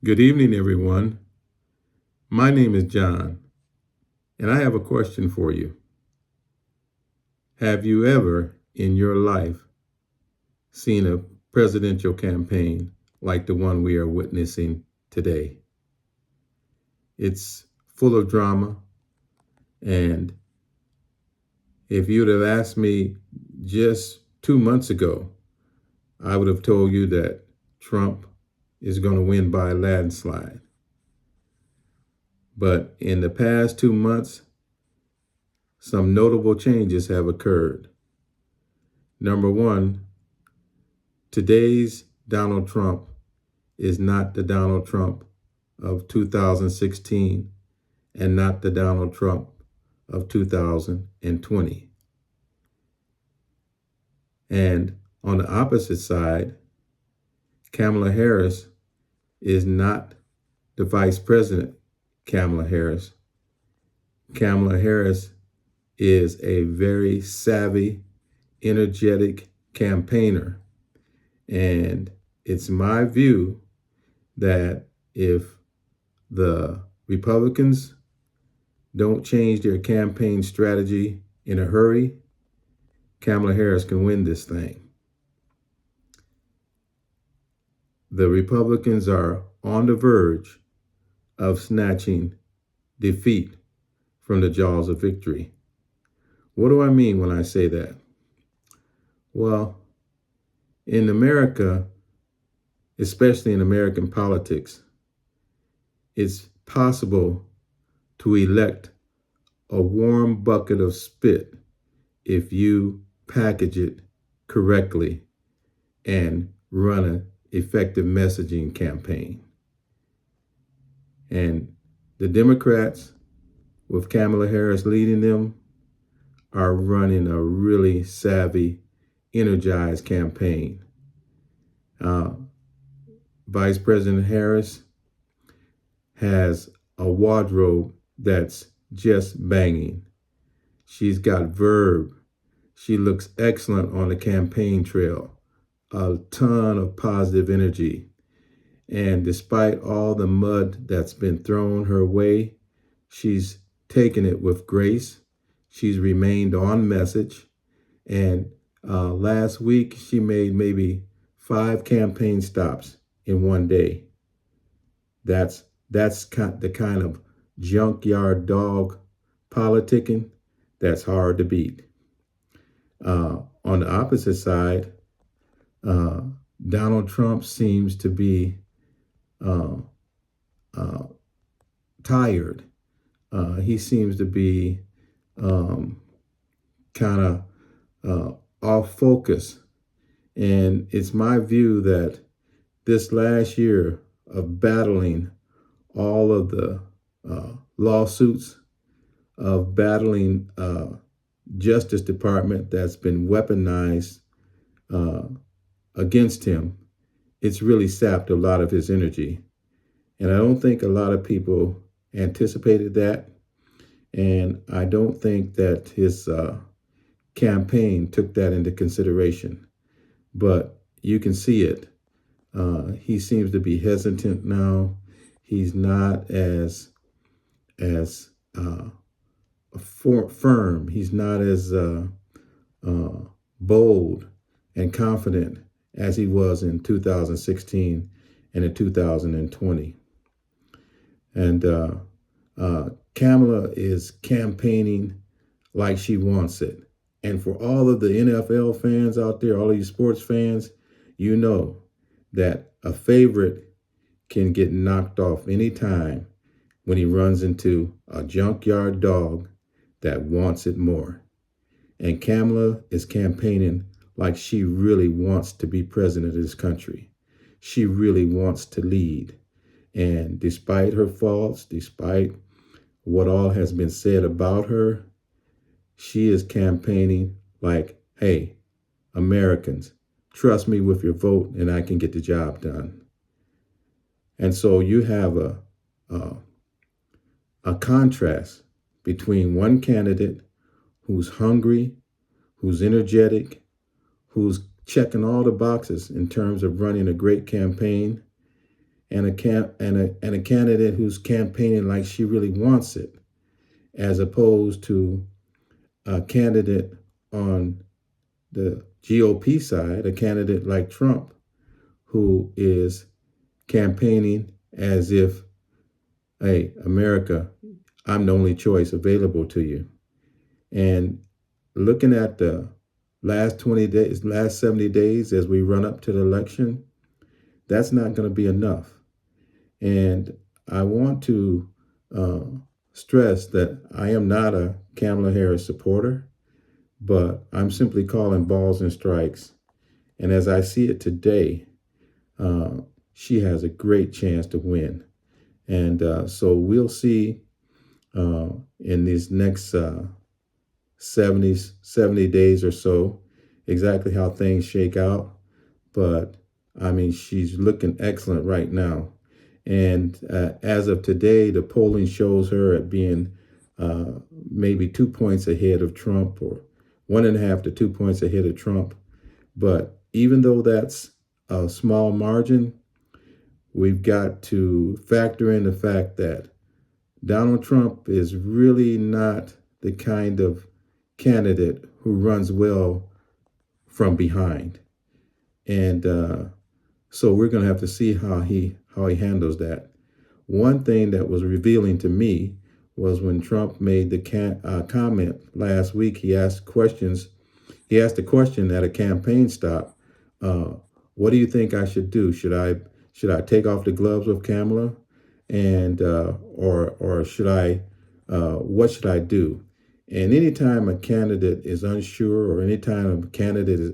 Good evening, everyone. My name is John, and I have a question for you. Have you ever in your life seen a presidential campaign like the one we are witnessing today? It's full of drama, and if you'd have asked me just 2 months ago, I would have told you that Trump is going to win by a landslide. But in the past 2 months, some notable changes have occurred. Number one, today's Donald Trump is not the Donald Trump of 2016 and not the Donald Trump of 2020. And on the opposite side, Kamala Harris is not the Vice President Kamala Harris. Kamala Harris is a very savvy, energetic campaigner. And it's my view that if the Republicans don't change their campaign strategy in a hurry, Kamala Harris can win this thing. The Republicans are on the verge of snatching defeat from the jaws of victory. What do I mean when I say that? Well, in America, especially in American politics, it's possible to elect a warm bucket of spit if you package it correctly and run an effective messaging campaign. And the Democrats, with Kamala Harris leading them, are running a really savvy, energized campaign. Vice President Harris has a wardrobe that's just banging. She's got verve. She looks excellent on the campaign trail. A ton of positive energy. And despite all the mud that's been thrown her way, she's taken it with grace. She's remained on message. And last week, she made maybe 5 campaign stops in one day. That's the kind of junkyard dog politicking that's hard to beat. On the opposite side, Donald Trump seems to be tired. He seems to be kind of off focus. And it's my view that this last year of battling all of the lawsuits, of battling Justice Department that's been weaponized against him, it's really sapped a lot of his energy. And I don't think a lot of people anticipated that. And I don't think that his campaign took that into consideration. But you can see it. He seems to be hesitant now. He's not as firm. He's not as bold and confident as he was in 2016 and in 2020. And Kamala is campaigning like she wants it. And for all of the NFL fans out there, all of you sports fans, you know that a favorite can get knocked off anytime when he runs into a junkyard dog that wants it more. And Kamala is campaigning like she really wants to be president of this country. She really wants to lead. And despite her faults, despite what all has been said about her, she is campaigning like, hey, Americans, trust me with your vote and I can get the job done. And so you have a contrast between one candidate who's hungry, who's energetic, who's checking all the boxes in terms of running a great campaign, and a candidate who's campaigning like she really wants it, as opposed to a candidate on the GOP side, a candidate like Trump, who is campaigning as if, hey, America, I'm the only choice available to you. And looking at the last 20 days, last 70 days as we run up to the election, that's not going to be enough. And I want to stress that I am not a Kamala Harris supporter, but I'm simply calling balls and strikes. And as I see it today, she has a great chance to win. And so we'll see in these next 70 days or so exactly how things shake out. But I mean, she's looking excellent right now. And as of today, the polling shows her at being maybe 2 points ahead of Trump, or 1.5 to 2 points ahead of Trump. But even though that's a small margin, we've got to factor in the fact that Donald Trump is really not the kind of candidate who runs well from behind. And so we're going to have to see how he handles that. One thing that was revealing to me was when Trump made the comment last week. He asked a question at a campaign stop. What do you think I should do? Should I take off the gloves with Kamala, and or should I? What should I do? And anytime a candidate is unsure, or anytime a candidate is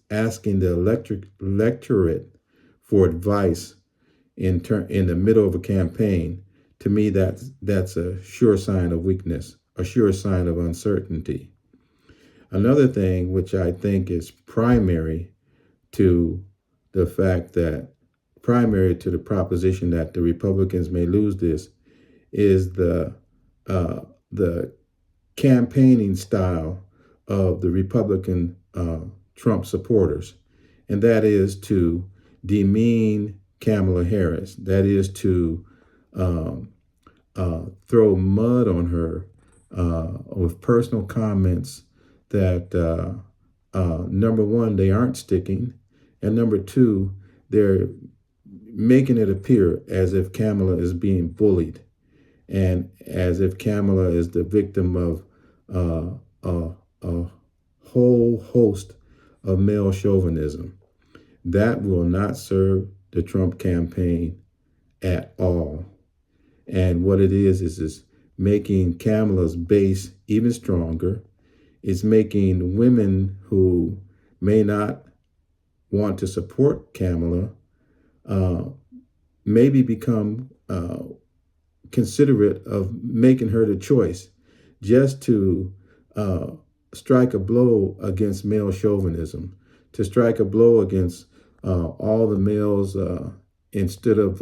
asking the electorate for advice in the middle of a campaign, to me that's a sure sign of weakness, a sure sign of uncertainty. Another thing which I think is primary to the proposition that the Republicans may lose this is the campaigning style of the Republican Trump supporters, and that is to demean Kamala Harris. That is to throw mud on her with personal comments that, number one, they aren't sticking, and number two, they're making it appear as if Kamala is being bullied, and as if Kamala is the victim of a whole host of male chauvinism. That will not serve the Trump campaign at all. And what it is making Kamala's base even stronger. It's making women who may not want to support Kamala maybe become considerate of making her the choice, just to strike a blow against male chauvinism, to strike a blow against all the males, instead of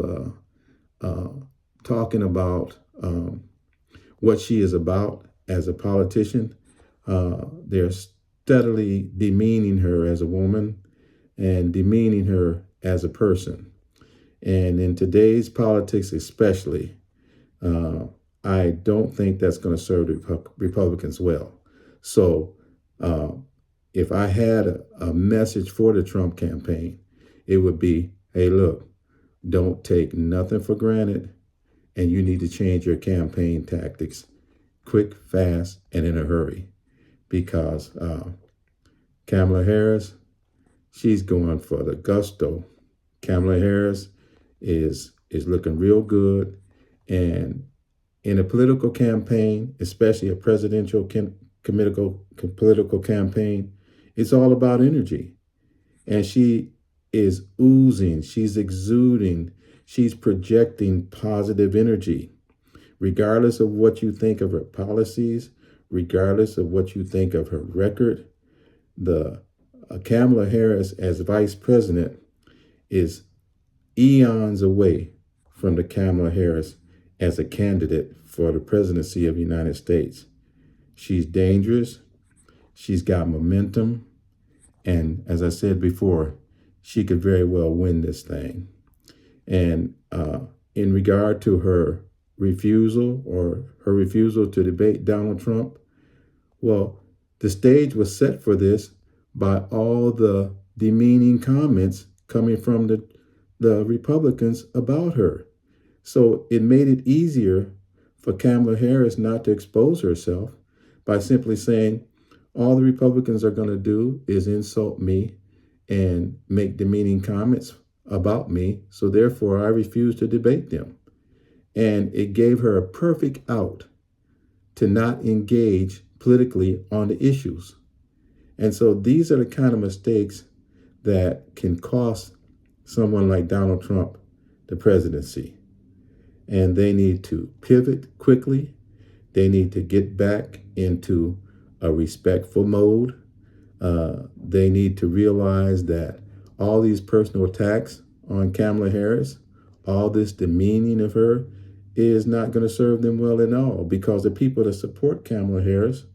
talking about what she is about as a politician. They're steadily demeaning her as a woman and demeaning her as a person. And in today's politics especially, I don't think that's going to serve the Republicans well. So if I had a message for the Trump campaign, it would be, hey, look, don't take nothing for granted, and you need to change your campaign tactics quick, fast, and in a hurry, because Kamala Harris, she's going for the gusto. Kamala Harris is looking real good, and in a political campaign, especially a presidential political campaign, it's all about energy. And she is oozing, she's exuding, she's projecting positive energy. Regardless of what you think of her policies, regardless of what you think of her record, the Kamala Harris as vice president is eons away from the Kamala Harris as a candidate for the presidency of the United States. She's dangerous. She's got momentum. And as I said before, she could very well win this thing. And in regard to her refusal to debate Donald Trump, well, the stage was set for this by all the demeaning comments coming from the Republicans about her. So it made it easier for Kamala Harris not to expose herself by simply saying, all the Republicans are going to do is insult me and make demeaning comments about me. So therefore, I refuse to debate them. And it gave her a perfect out to not engage politically on the issues. And so these are the kind of mistakes that can cost someone like Donald Trump the presidency. And they need to pivot quickly. They need to get back into a respectful mode. They need to realize that all these personal attacks on Kamala Harris, all this demeaning of her, is not going to serve them well at all, because the people that support Kamala Harris,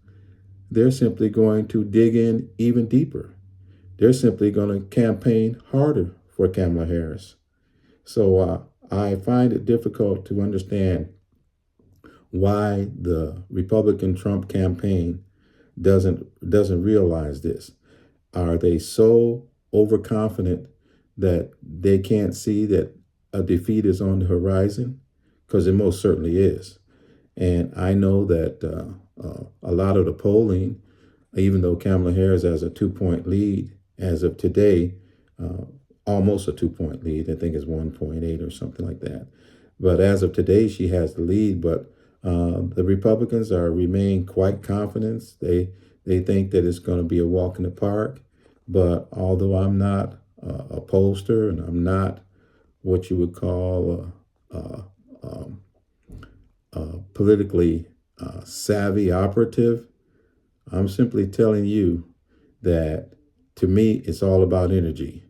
they're simply going to dig in even deeper. They're simply going to campaign harder for Kamala Harris. So I find it difficult to understand why the Republican Trump campaign doesn't realize this. Are they so overconfident that they can't see that a defeat is on the horizon? Because it most certainly is. And I know that a lot of the polling, even though Kamala Harris has a 2-point lead as of today, almost a 2-point lead, I think it's 1.8 or something like that. But as of today, she has the lead. But the Republicans remain quite confident. They think that it's going to be a walk in the park. But although I'm not a pollster and I'm not what you would call politically savvy operative, I'm simply telling you that to me, it's all about energy.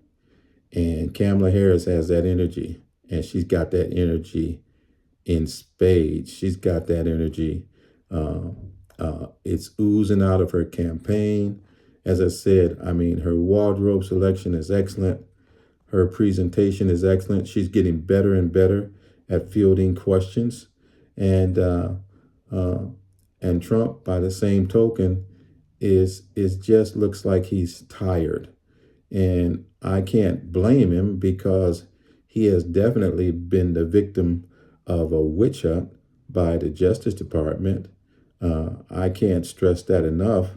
And Kamala Harris has that energy, and she's got that energy in spades. She's got that energy. It's oozing out of her campaign. As I said, I mean, her wardrobe selection is excellent. Her presentation is excellent. She's getting better and better at fielding questions. And Trump, by the same token, is just looks like he's tired. And I can't blame him, because he has definitely been the victim of a witch hunt by the Justice Department. I can't stress that enough.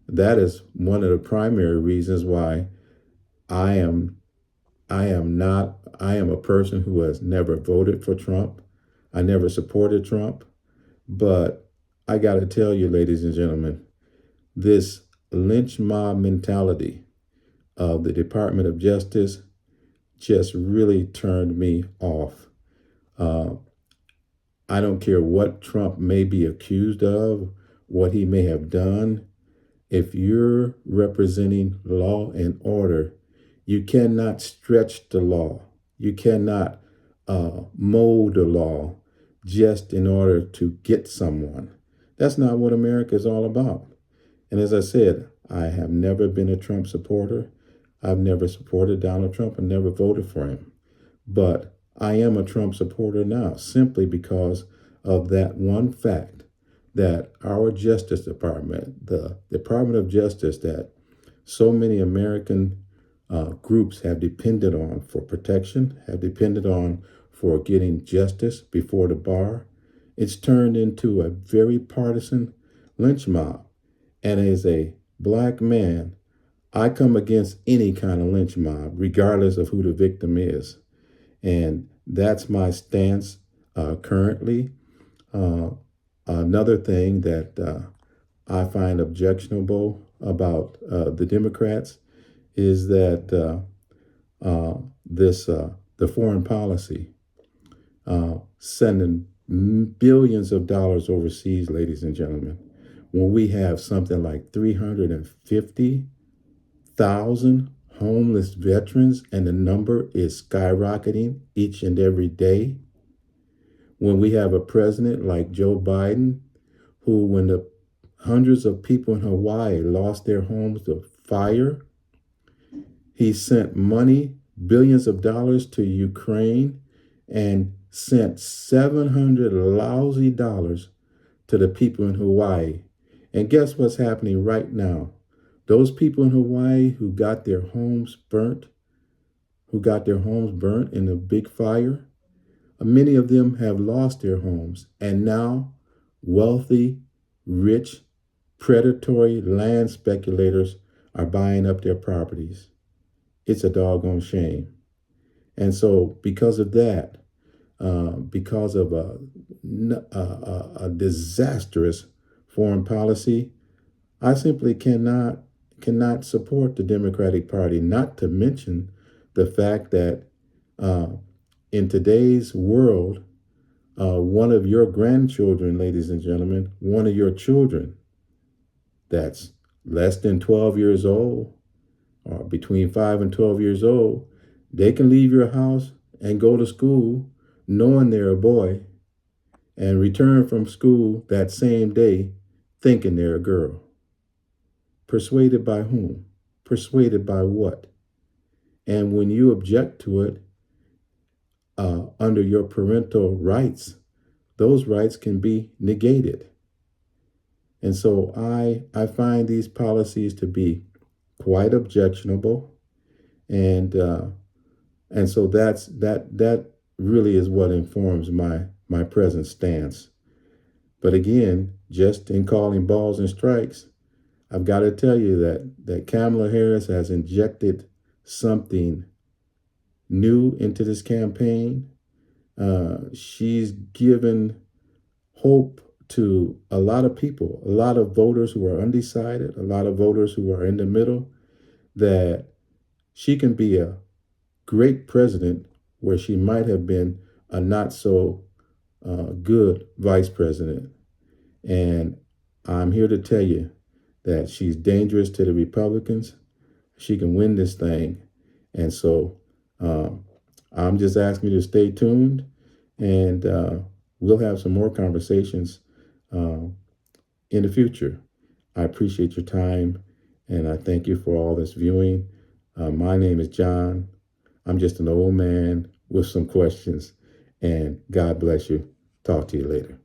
That is one of the primary reasons why I am a person who has never voted for Trump. I never supported Trump. But I got to tell you, ladies and gentlemen, this lynch mob mentality of the Department of Justice just really turned me off. I don't care what Trump may be accused of, what he may have done. If you're representing law and order, you cannot stretch the law. You cannot mold the law just in order to get someone. That's not what America is all about. And as I said, I have never been a Trump supporter. I've never supported Donald Trump and never voted for him. But I am a Trump supporter now, simply because of that one fact, that our Justice Department, the Department of Justice that so many American groups have depended on for protection, have depended on for getting justice before the bar, it's turned into a very partisan lynch mob. And as a Black man, I come against any kind of lynch mob, regardless of who the victim is. And that's my stance currently. Another thing that I find objectionable about the Democrats is that the foreign policy, sending billions of dollars overseas, ladies and gentlemen, when we have something like 350,000 homeless veterans, and the number is skyrocketing each and every day. When we have a president like Joe Biden, who, when the hundreds of people in Hawaii lost their homes to fire, he sent money, billions of dollars, to Ukraine and sent $700 lousy dollars to the people in Hawaii. And guess what's happening right now? Those people in Hawaii who got their homes burnt, in the big fire, many of them have lost their homes. And now wealthy, rich, predatory land speculators are buying up their properties. It's a doggone shame. And so because of that, because of a disastrous foreign policy, I simply cannot support the Democratic Party, not to mention the fact that in today's world, one of your grandchildren, ladies and gentlemen, one of your children that's less than 12 years old, or between 5 and 12 years old, they can leave your house and go to school knowing they're a boy and return from school that same day thinking they're a girl. Persuaded by whom? Persuaded by what? And when you object to it under your parental rights, those rights can be negated. And so I find these policies to be quite objectionable, and so that really is what informs my present stance. But again, just in calling balls and strikes, I've got to tell you that Kamala Harris has injected something new into this campaign. She's given hope to a lot of people, a lot of voters who are undecided, a lot of voters who are in the middle, that she can be a great president where she might have been a not so good vice president. And I'm here to tell you that she's dangerous to the Republicans. She can win this thing. And so I'm just asking you to stay tuned, and we'll have some more conversations in the future. I appreciate your time, and I thank you for all this viewing. My name is John. I'm just an old man with some questions, and God bless you. Talk to you later.